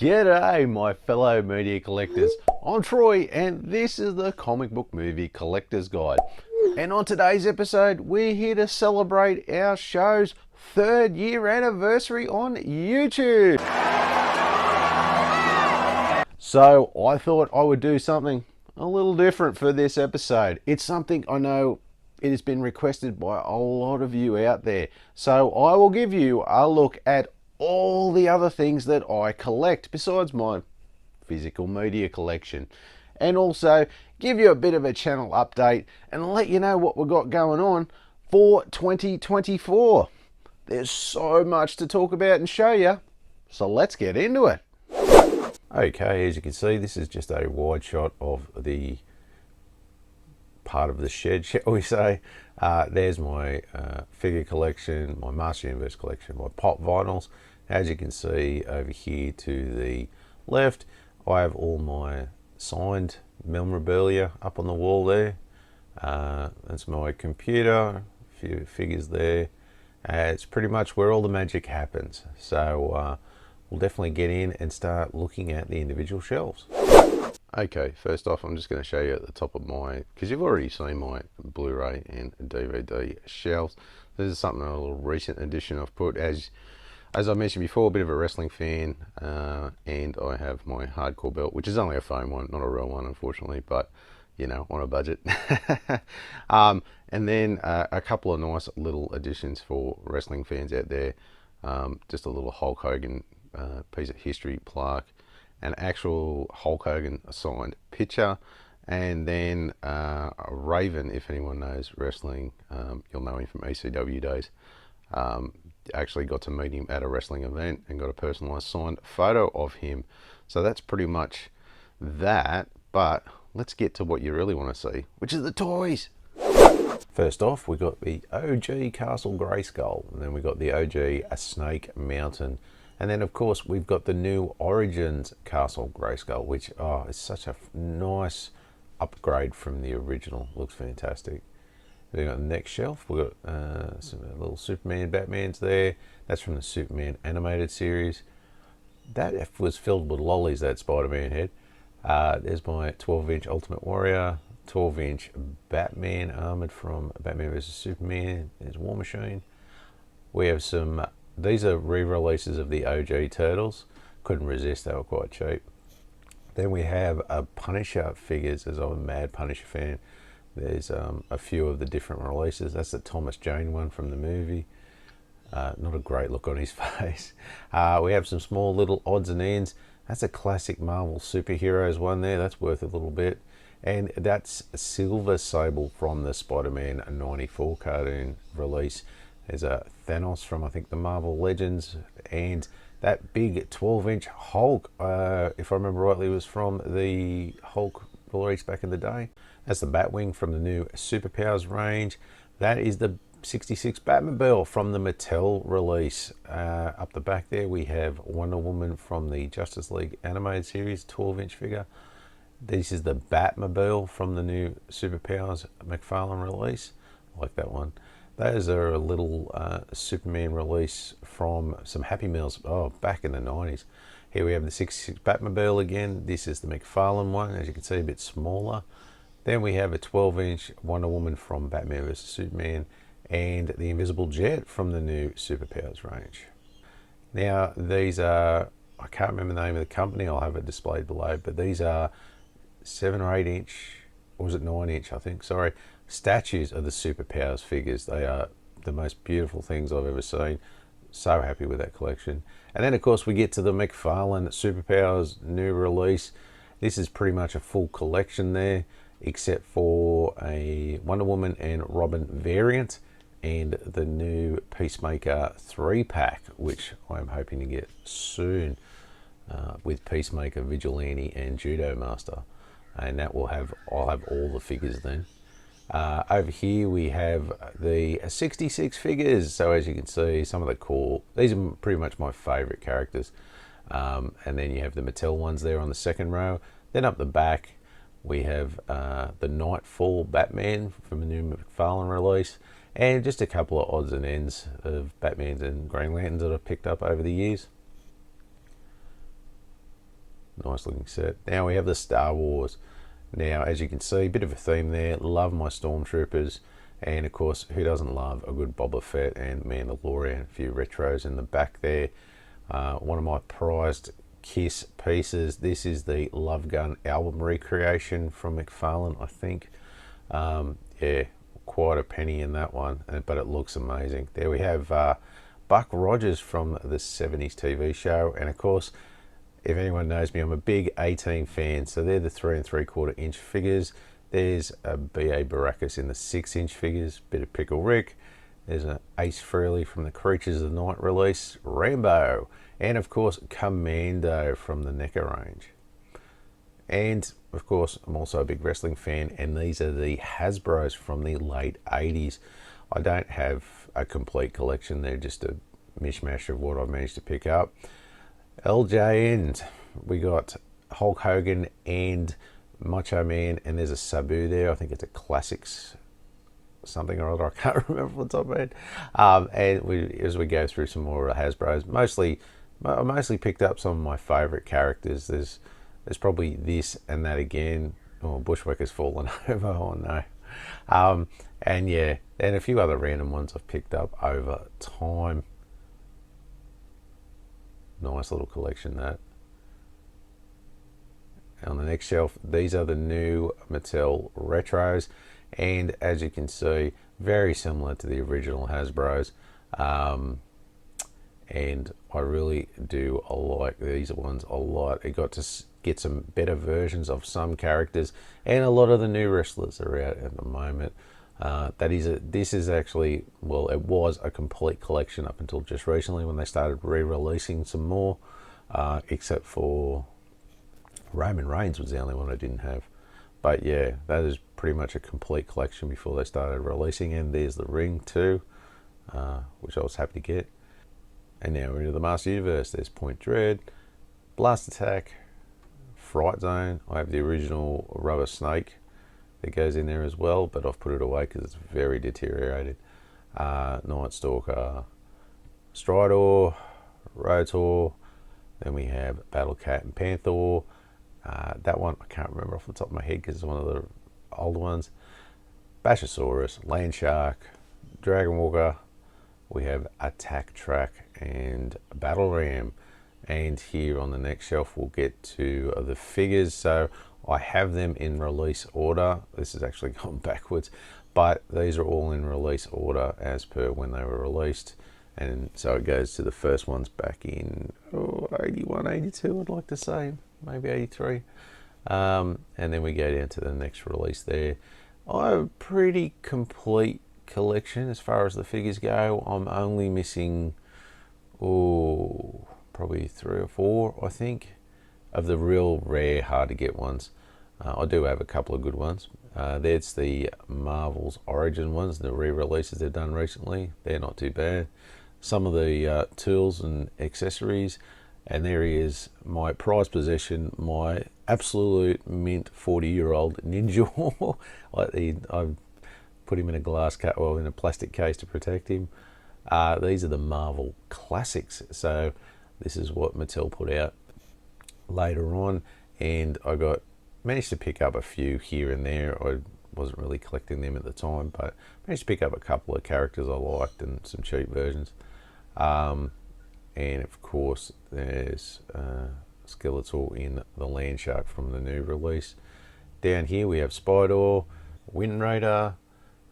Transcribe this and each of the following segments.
G'day, my fellow media collectors. I'm Troy, and this is the Comic Book Movie Collector's Guide. And on today's episode, we're here to celebrate our show's 3rd year anniversary on YouTube. So I thought I would do something a little different for this episode. It's something I know it has been requested by a lot of you out there. So I will give you a look at all the other things that I collect besides my physical media collection, and also give you a bit of a channel update and let you know what we've got going on for 2024. There's so much to talk about and show you, so let's get into it. Okay, as you can see, this is just a wide shot of the part of the shed, shall we say. There's my figure collection, my Master Universe collection, my pop vinyls. As you can see over here to the left, I have all my signed memorabilia up on the wall there. That's my computer, a few figures there. It's pretty much where all the magic happens. So we'll definitely get in and start looking at the individual shelves. Okay, first off, I'm just going to show you at the top of my, because you've already seen my Blu-ray and DVD shelves. This is something, a little recent addition I've put. As I mentioned before, a bit of a wrestling fan, and I have my hardcore belt, which is only a foam one, not a real one, unfortunately, but, you know, on a budget. And then a couple of nice little additions for wrestling fans out there. Just a little Hulk Hogan piece of history plaque, an actual Hulk Hogan signed picture, and then Raven, if anyone knows wrestling, you'll know him from ECW days. Actually got to meet him at a wrestling event and got a personalised signed photo of him. So that's pretty much that, but let's get to what you really want to see, which is the toys. First off, we got the OG Castle Grayskull, and then we got the OG A Snake Mountain, and then of course we've got the new Origins Castle Grayskull, which is such a nice upgrade from the original. Looks fantastic. Then on the next shelf, we've got some little Superman, Batmans there. That's from the Superman animated series. That was filled with lollies, that Spider-Man head. There's my 12-inch Ultimate Warrior, 12-inch Batman armored from Batman vs. Superman. There's War Machine. We have some, these are re-releases of the OG Turtles. Couldn't resist, they were quite cheap. Then we have Punisher figures, as I'm a mad Punisher fan. There's a few of the different releases. That's the Thomas Jane one from the movie. Not a great look on his face. We have some small little odds and ends. That's a classic Marvel superheroes one there. That's worth a little bit. And that's Silver Sable from the Spider-Man 94 cartoon release. There's a Thanos from, I think, the Marvel Legends. And that big 12-inch Hulk, if I remember rightly, was from the Hulk release back in the day. That's the Batwing from the new Superpowers range. That is the 66 Batmobile from the Mattel release. Up the back there we have Wonder Woman from the Justice League animated series, 12-inch figure. This is the Batmobile from the new Superpowers McFarlane release. I like that one. Those are a little Superman release from some Happy Meals, back in the 90s. Here we have the 66 Batmobile again. This is the McFarlane one, as you can see, a bit smaller. Then we have a 12-inch Wonder Woman from Batman vs. Superman, and the Invisible Jet from the new Superpowers range. Now, these are, I can't remember the name of the company, I'll have it displayed below, but these are 7 or 8 inch, or was it 9 inch, I think, sorry, statues of the Superpowers figures. They are the most beautiful things I've ever seen. So happy with that collection. And then, of course, we get to the McFarlane Superpowers new release. This is pretty much a full collection there, except for a Wonder Woman and Robin variant and the new Peacemaker 3-pack, which I'm hoping to get soon, with Peacemaker, Vigilante and Judo Master. And that will have, I'll have all the figures then. Over here we have the 66 figures. So as you can see, some of the cool, these are pretty much my favorite characters. And then you have the Mattel ones there on the second row. Then up the back, we have the Nightfall Batman from the new McFarlane release, and just a couple of odds and ends of Batmans and Green Lanterns that I've picked up over the years. Nice looking set. Now we have the Star Wars. Now, as you can see, a bit of a theme there. Love my Stormtroopers. And of course, who doesn't love a good Boba Fett and Mandalorian? A few retros in the back there. One of my prized Kiss pieces. This is the Love Gun album recreation from McFarlane, I think. Yeah, quite a penny in that one, but it looks amazing. There we have Buck Rogers from the 70s TV show. And of course, if anyone knows me, I'm a big 18 fan. So they're the 3 3/4 inch figures. There's a B.A. Baracus in the 6-inch figures, bit of Pickle Rick. There's an Ace Frehley from the Creatures of the Night release, Rambo, and of course Commando from the NECA range. And of course, I'm also a big wrestling fan, and these are the Hasbros from the late 80s. I don't have a complete collection, they're just a mishmash of what I've managed to pick up. LJN, we got Hulk Hogan and Macho Man, and there's a Sabu there. I think it's a Classics something or other. I can't remember off the top of my head. And as we go through some more Hasbros, I mostly picked up some of my favourite characters. There's probably this and that again. Oh, Bushwhacker's fallen over. Oh no. And yeah, and a few other random ones I've picked up over time. Nice little collection that. On the next shelf, these are the new Mattel Retros, and as you can see, very similar to the original Hasbros. And I really do like these ones a lot. It got to get some better versions of some characters, and a lot of the new wrestlers are out at the moment. This is actually, well, it was a complete collection up until just recently when they started re-releasing some more, except for Roman Reigns was the only one I didn't have. But yeah, that is pretty much a complete collection before they started releasing. And there's the ring too, which I was happy to get. And now we're into the Master Universe. There's Point Dread, Blast Attack, Fright Zone. I have the original Rubber Snake that goes in there as well, but I've put it away because it's very deteriorated. Night Stalker, Stridor, Rotor. Then we have Battle Cat and Panther. That one I can't remember off the top of my head because it's one of the older ones. Bashosaurus, Landshark, Dragon Walker. We have Attack Track and Battle Ram. And here on the next shelf we'll get to the figures. So I have them in release order. This has actually gone backwards, but these are all in release order as per when they were released. And so it goes to the first ones back in 81, 82, I'd like to say, maybe 83. And then we go down to the next release there. I have a pretty complete collection as far as the figures go. I'm only missing, probably 3 or 4, I think, of the real rare, hard to get ones. I do have a couple of good ones. There's the Marvel's Origin ones, the re-releases they've done recently. They're not too bad. Some of the tools and accessories, and there he is, my prized possession, my absolute mint 40-year-old Ninja. I've put him in a in a plastic case to protect him. These are the Marvel Classics, so this is what Mattel put out later on, and I managed to pick up a few here and there. I wasn't really collecting them at the time, but managed to pick up a couple of characters I liked and some cheap versions. And of course there's Skeletor in the Landshark from the new release. Down here we have Spider, Wind Raider,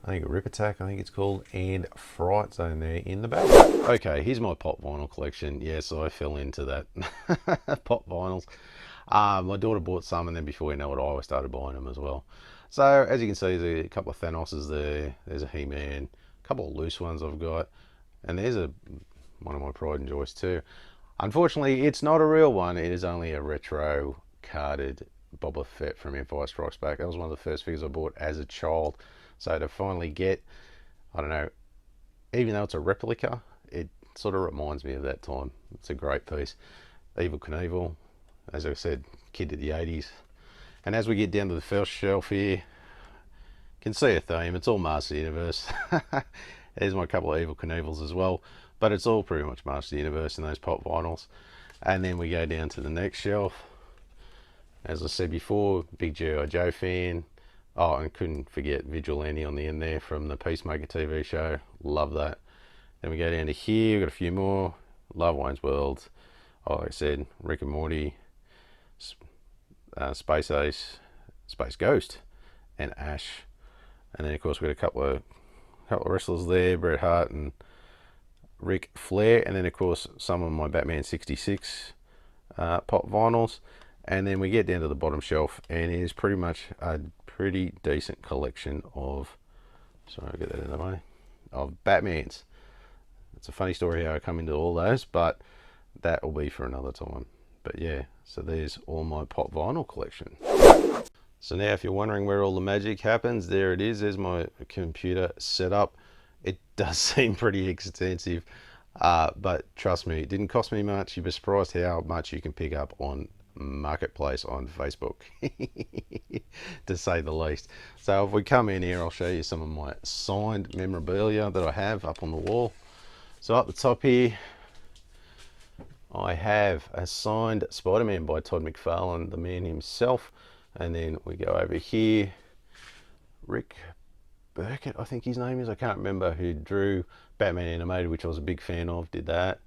I think Rip Attack, I think it's called, and Fright Zone there in the back. Okay, here's my pop vinyl collection. Yes, I fell into that. Pop vinyls. My daughter bought some, and then before we know it, I started buying them as well. So as you can see, there's a couple of Thanoses there. There's a He-Man, a couple of loose ones I've got, and there's one of my pride and joys too. Unfortunately, it's not a real one. It is only a retro carded Boba Fett from Empire Strikes Back. That was one of the first figures I bought as a child. So to finally get, I don't know, even though it's a replica, it sort of reminds me of that time. It's a great piece. Evel Knievel, as I said, kid of the 80s. And as we get down to the first shelf here, you can see a theme. It's all Master Universe. There's my couple of Evel Knievels as well, but it's all pretty much Master Universe in those pop vinyls. And then we go down to the next shelf. As I said before, big G.I. Joe fan. Oh, and couldn't forget Vigilante on the end there from the Peacemaker TV show. Love that. Then we go down to here, we've got a few more. Love Wayne's World. Oh, like I said, Rick and Morty, Space Ace, Space Ghost, and Ash. And then of course we got a couple of wrestlers there, Bret Hart and Ric Flair. And then of course some of my Batman 66 pop vinyls. And then we get down to the bottom shelf, and it is pretty much a pretty decent collection of, sorry, I'll get that in the way, of Batmans. It's a funny story how I come into all those, but that will be for another time. But yeah, so there's all my pop vinyl collection. So now if you're wondering where all the magic happens, there it is. There's my computer set up. It does seem pretty extensive, but trust me, it didn't cost me much. You'd be surprised how much you can pick up on Marketplace on Facebook, to say the least. So if we come in here, I'll show you some of my signed memorabilia that I have up on the wall. So up the top here, I have a signed Spider-Man by Todd McFarlane, the man himself. And then we go over here, Rick Burkett, I think his name is. I can't remember, who drew Batman Animated, which I was a big fan of, did that.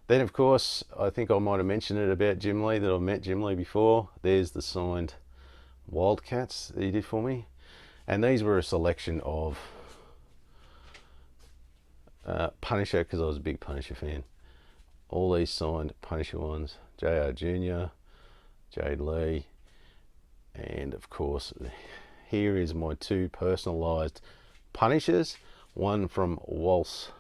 Then, of course, I think I might have mentioned it about Jim Lee, that I've met Jim Lee before. There's the signed Wildcats that he did for me. And these were a selection of Punisher, because I was a big Punisher fan. All these signed Punisher ones. JR Jr., Jade Lee. And, of course, here is my two personalised Punishers. One from Waltz.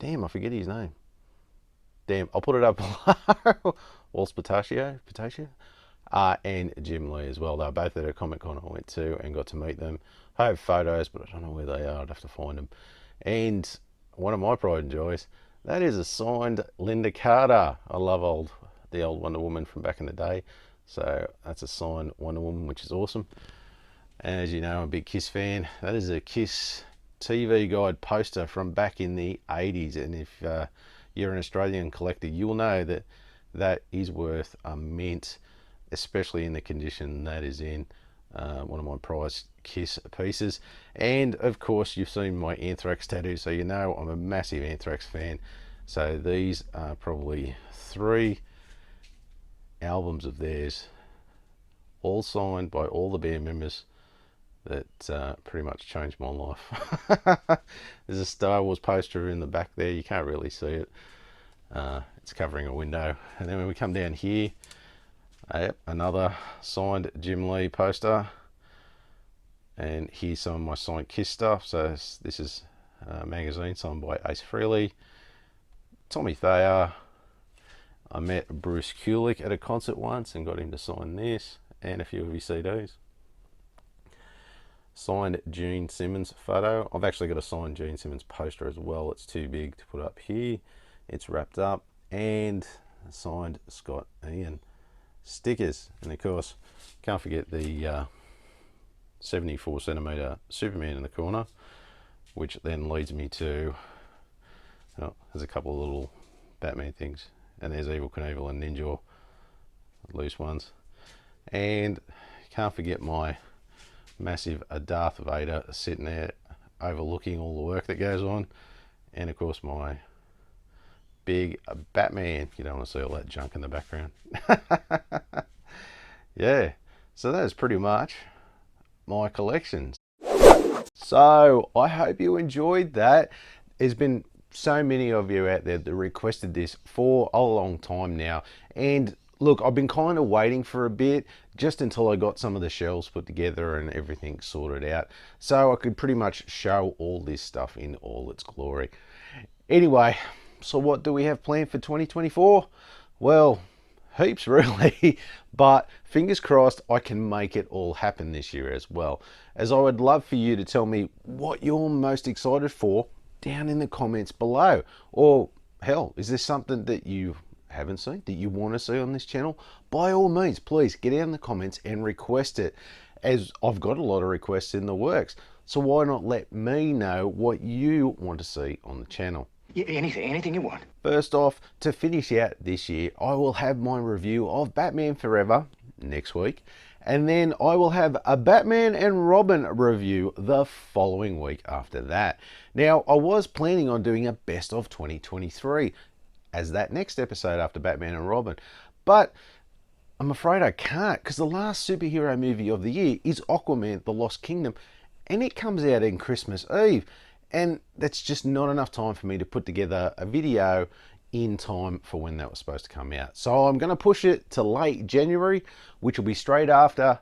Damn, I forget his name. Damn, I'll put it up below. Waltz Patachio, and Jim Lee as well. They were both at a Comic Con I went to and got to meet them. I have photos, but I don't know where they are. I'd have to find them. And one of my pride and joys, that is a signed Linda Carter. I love the old Wonder Woman from back in the day. So that's a signed Wonder Woman, which is awesome. And as you know, I'm a big Kiss fan. That is a Kiss TV Guide poster from back in the 80s. And if you're an Australian collector, you'll know that that is worth a mint, especially in the condition that is in. One of my prized Kiss pieces. And of course, you've seen my Anthrax tattoo, so you know I'm a massive Anthrax fan. So these are probably 3 albums of theirs, all signed by all the band members, that pretty much changed my life. There's a Star Wars poster in the back there. You can't really see it. It's covering a window. And then when we come down here, another signed Jim Lee poster. And here's some of my signed Kiss stuff. So this is a magazine signed by Ace Frehley, Tommy Thayer. I met Bruce Kulick at a concert once and got him to sign this and a few of his CDs. Signed Gene Simmons photo. I've actually got a signed Gene Simmons poster as well. It's too big to put up here. It's wrapped up. And signed Scott Ian stickers. And of course, can't forget the 74 centimeter Superman in the corner, which then leads me to, oh, there's a couple of little Batman things. And there's Evel Knievel and Ninja, loose ones. And can't forget my massive Darth Vader sitting there overlooking all the work that goes on. And of course my big Batman. You don't want to see all that junk in the background. Yeah, so that is pretty much my collections. So I hope you enjoyed that. There's been so many of you out there that requested this for a long time now, and look, I've been kind of waiting for a bit, just until I got some of the shelves put together and everything sorted out, so I could pretty much show all this stuff in all its glory. Anyway, so what do we have planned for 2024? Well, heaps really, but fingers crossed I can make it all happen this year as well. As I would love for you to tell me what you're most excited for down in the comments below. Or hell, is there something that you haven't seen that you want to see on this channel? By all means, please get out in the comments and request it, as I've got a lot of requests in the works. So why not let me know what you want to see on the channel? Yeah, anything you want. First off, to finish out this year, I will have my review of Batman Forever next week, and then I will have a Batman and Robin review the following week after that. Now, I was planning on doing a best of 2023 as that next episode after Batman and Robin, but I'm afraid I can't, because the last superhero movie of the year is Aquaman: The Lost Kingdom, and it comes out in Christmas Eve, and that's just not enough time for me to put together a video in time for when that was supposed to come out. So I'm going to push it to late January, which will be straight after,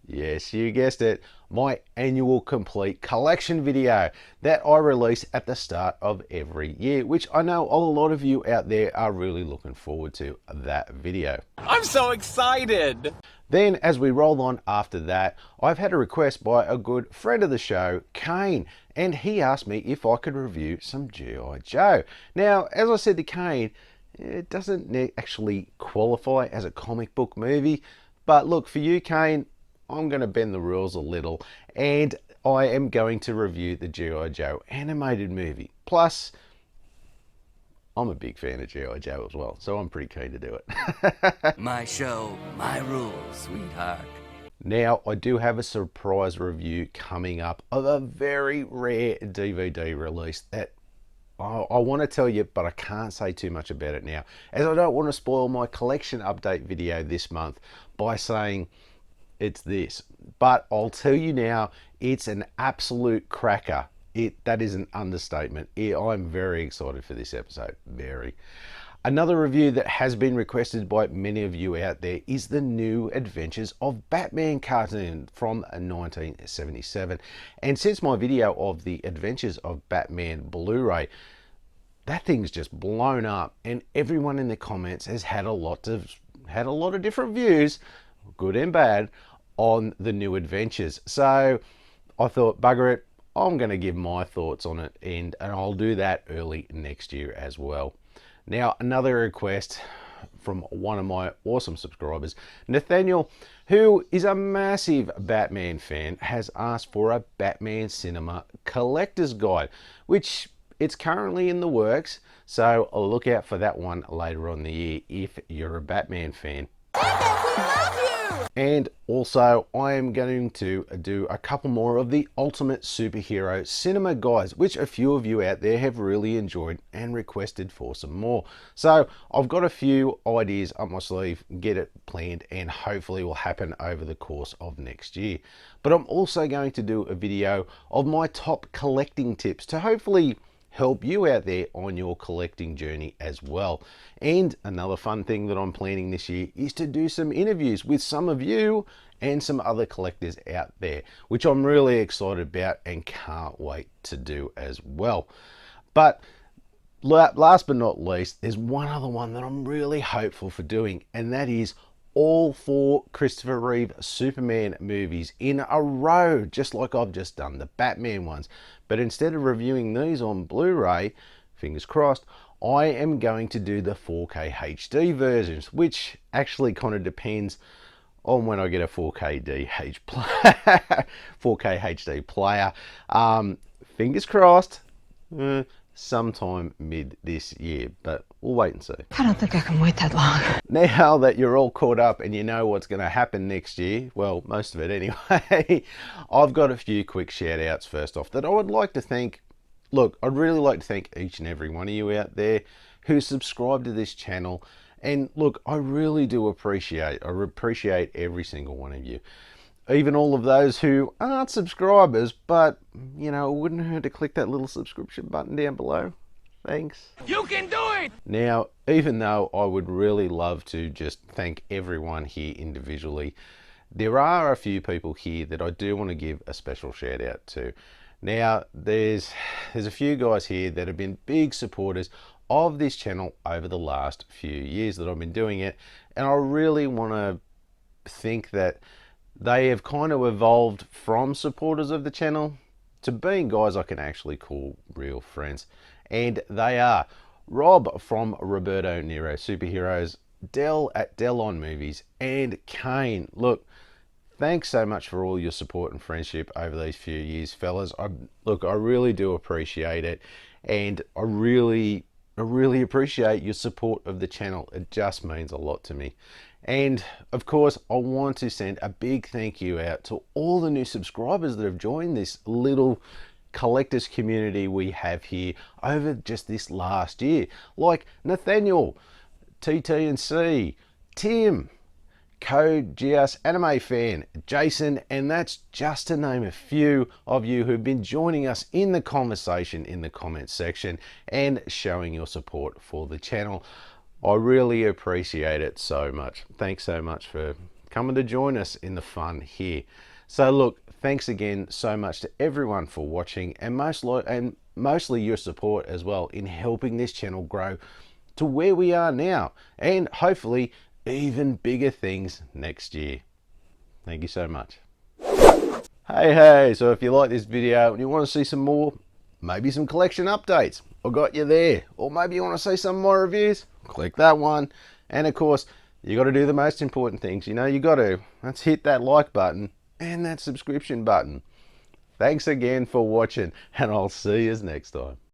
yes, you guessed it, my annual complete collection video that I release at the start of every year, which I know a lot of you out there are really looking forward to that video. I'm so excited! Then, as we roll on after that, I've had a request by a good friend of the show, Kane, and he asked me if I could review some G.I. Joe. Now, as I said to Kane, it doesn't actually qualify as a comic book movie, but look, for you, Kane, I'm going to bend the rules a little, and I am going to review the G.I. Joe animated movie. Plus, I'm a big fan of G.I. Joe as well, so I'm pretty keen to do it. My show, my rules, sweetheart. Now, I do have a surprise review coming up of a very rare DVD release that I want to tell you, but I can't say too much about it now, as I don't want to spoil my collection update video this month by saying it's this. But I'll tell you now, it's an absolute cracker. That is an understatement. I'm very excited for this episode. Very. Another review that has been requested by many of you out there is the New Adventures of Batman cartoon from 1977. And since my video of the Adventures of Batman Blu-ray, that thing's just blown up, and everyone in the comments has had a lot of different views, good and bad, on the New Adventures. So I thought, bugger it, I'm going to give my thoughts on it, and I'll do that early next year as well. Now, another request from one of my awesome subscribers, Nathaniel, who is a massive Batman fan, has asked for a Batman Cinema Collector's Guide, which it's currently in the works, so I'll look out for that one later on in the year if you're a Batman fan. And also, I am going to do a couple more of the Ultimate Superhero Cinema Guides, which a few of you out there have really enjoyed and requested for some more. So I've got a few ideas up my sleeve, get it planned, and hopefully will happen over the course of next year. But I'm also going to do a video of my top collecting tips to hopefully help you out there on your collecting journey as well. And another fun thing that I'm planning this year is to do some interviews with some of you and some other collectors out there, which I'm really excited about and can't wait to do as well. But last but not least, there's one other one that I'm really hopeful for doing, and that is all 4 Christopher Reeve Superman movies in a row, just like I've just done the Batman ones. But instead of reviewing these on Blu-ray, fingers crossed, I am going to do the 4K HD versions, which actually kind of depends on when I get a 4K 4K HD player. Fingers crossed, sometime mid this year, but we'll wait and see. I don't think I can wait that long. Now that you're all caught up and you know what's going to happen next year, well, most of it anyway, I've got a few quick shout outs first off that I would like to thank. Look, I'd really like to thank each and every one of you out there who subscribe to this channel. And look, I really do appreciate every single one of you. Even all of those who aren't subscribers, but, you know, it wouldn't hurt to click that little subscription button down below. Thanks. You can do it! Now, even though I would really love to just thank everyone here individually, there are a few people here that I do want to give a special shout out to. Now, there's a few guys here that have been big supporters of this channel over the last few years that I've been doing it, and I really want to think that they have kind of evolved from supporters of the channel to being guys I can actually call real friends. And they are Rob from Roberto Nero Superheroes, Del at Del on Movies, and Kane. Look, thanks so much for all your support and friendship over these few years, fellas. I really do appreciate it. and I really appreciate your support of the channel. It just means a lot to me. And of course, I want to send a big thank you out to all the new subscribers that have joined this little collectors community we have here over just this last year, like Nathaniel, TT&C, Tim, Code GS Anime Fan, Jason, and that's just to name a few of you who've been joining us in the conversation in the comments section and showing your support for the channel. I really appreciate it so much. Thanks so much for coming to join us in the fun here. So look, thanks again so much to everyone for watching, and mostly your support as well in helping this channel grow to where we are now, and hopefully even bigger things next year. Thank you so much. Hey, so if you like this video and you want to see some more, maybe some collection updates, I got you there. Or maybe you want to see some more reviews, click that one. And of course, you got to do the most important things. You know, you got to. Let's hit that like button and that subscription button. Thanks again for watching, and I'll see you next time.